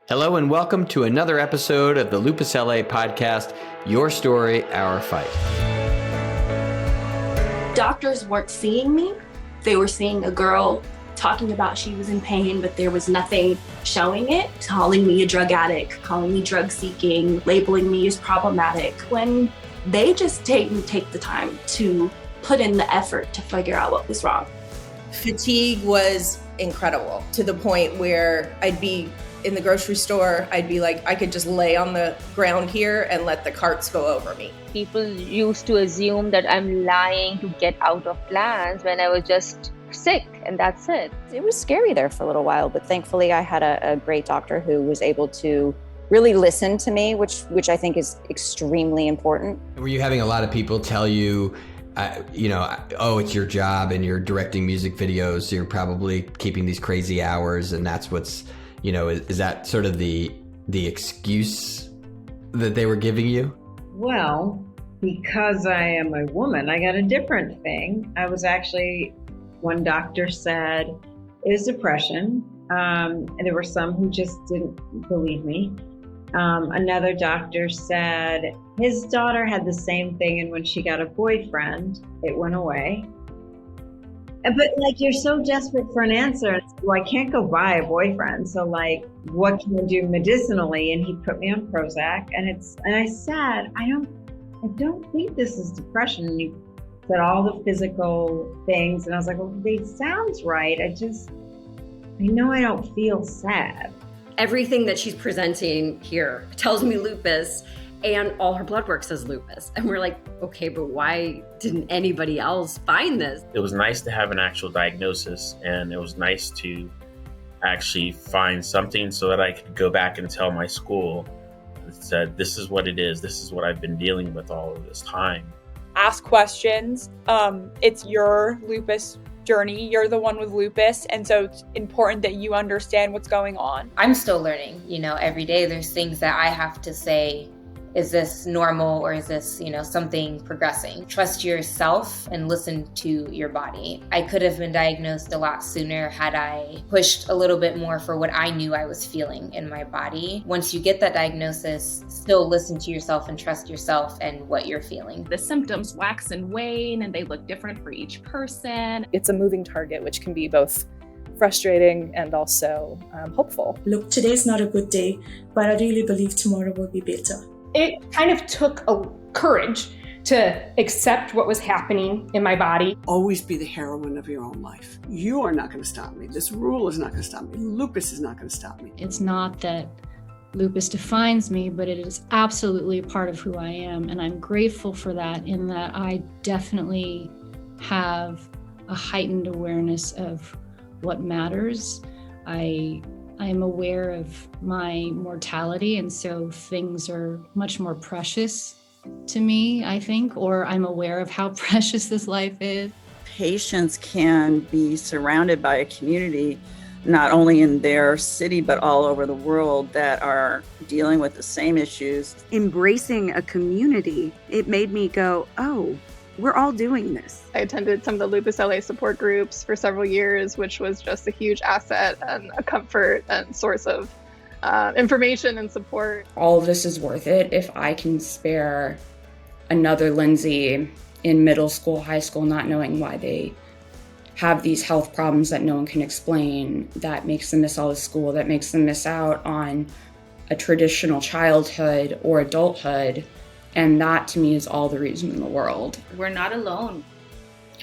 Hello and welcome to another episode of the Lupus LA podcast, Your Story, Our Fight. Doctors weren't seeing me. They were seeing a girl talking about she was in pain, but there was nothing showing it, calling me a drug addict, calling me drug seeking, labeling me as problematic, when they just didn't take the time to put in the effort to figure out what was wrong. Fatigue was incredible, to the point where I'd be in the grocery store, I'd be like, I could just lay on the ground here and let the carts go over me. People used to assume that I'm lying to get out of plans when I was just sick, and that's it. It was scary there for a little while, but thankfully I had a great doctor who was able to really listen to me, which I think is extremely important. Were you having a lot of people tell you, oh, it's your job and you're directing music videos, so you're probably keeping these crazy hours, and that's what's, is that sort of the excuse that they were giving you? Well, because I am a woman, I got a different thing. I was actually, one doctor said it was depression. And there were some who just didn't believe me. Another doctor said his daughter had the same thing, and when she got a boyfriend, it went away. But you're so desperate for an answer. Well, I can't go buy a boyfriend. So what can I do medicinally? And he put me on Prozac, and I said, I don't think this is depression. And he said all the physical things. And I was like, well, they sounds right. I know I don't feel sad. Everything that she's presenting here tells me lupus, and all her blood work says lupus. And we're like, okay, but why didn't anybody else find this? It was nice to have an actual diagnosis, and it was nice to actually find something so that I could go back and tell my school that said, this is what it is. This is what I've been dealing with all of this time. Ask questions. It's your lupus journey. You're the one with lupus, and so it's important that you understand what's going on. I'm still learning, every day there's things that I have to say, is this normal or is this, something progressing? Trust yourself and listen to your body. I could have been diagnosed a lot sooner had I pushed a little bit more for what I knew I was feeling in my body. Once you get that diagnosis, still listen to yourself and trust yourself and what you're feeling. The symptoms wax and wane, and they look different for each person. It's a moving target, which can be both frustrating and also hopeful. Look, today's not a good day, but I really believe tomorrow will be better. It kind of took a courage to accept what was happening in my body. Always be the heroine of your own life. You are not going to stop me. This rule is not going to stop me. Lupus is not going to stop me. It's not that lupus defines me, but it is absolutely a part of who I am. And I'm grateful for that, in that I definitely have a heightened awareness of what matters. I am aware of my mortality, and so things are much more precious to me, I think, or I'm aware of how precious this life is. Patients can be surrounded by a community, not only in their city, but all over the world, that are dealing with the same issues. Embracing a community, it made me go, oh, we're all doing this. I attended some of the Lupus LA support groups for several years, which was just a huge asset and a comfort and source of information and support. All of this is worth it if I can spare another Lindsay in middle school, high school, not knowing why they have these health problems that no one can explain, that makes them miss all the school, that makes them miss out on a traditional childhood or adulthood. And that, to me, is all the reason in the world. We're not alone.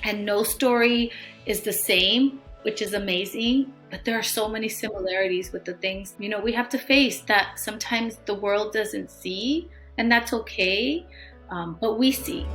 And no story is the same, which is amazing. But there are so many similarities with the things, we have to face that sometimes the world doesn't see, and that's okay. But we see.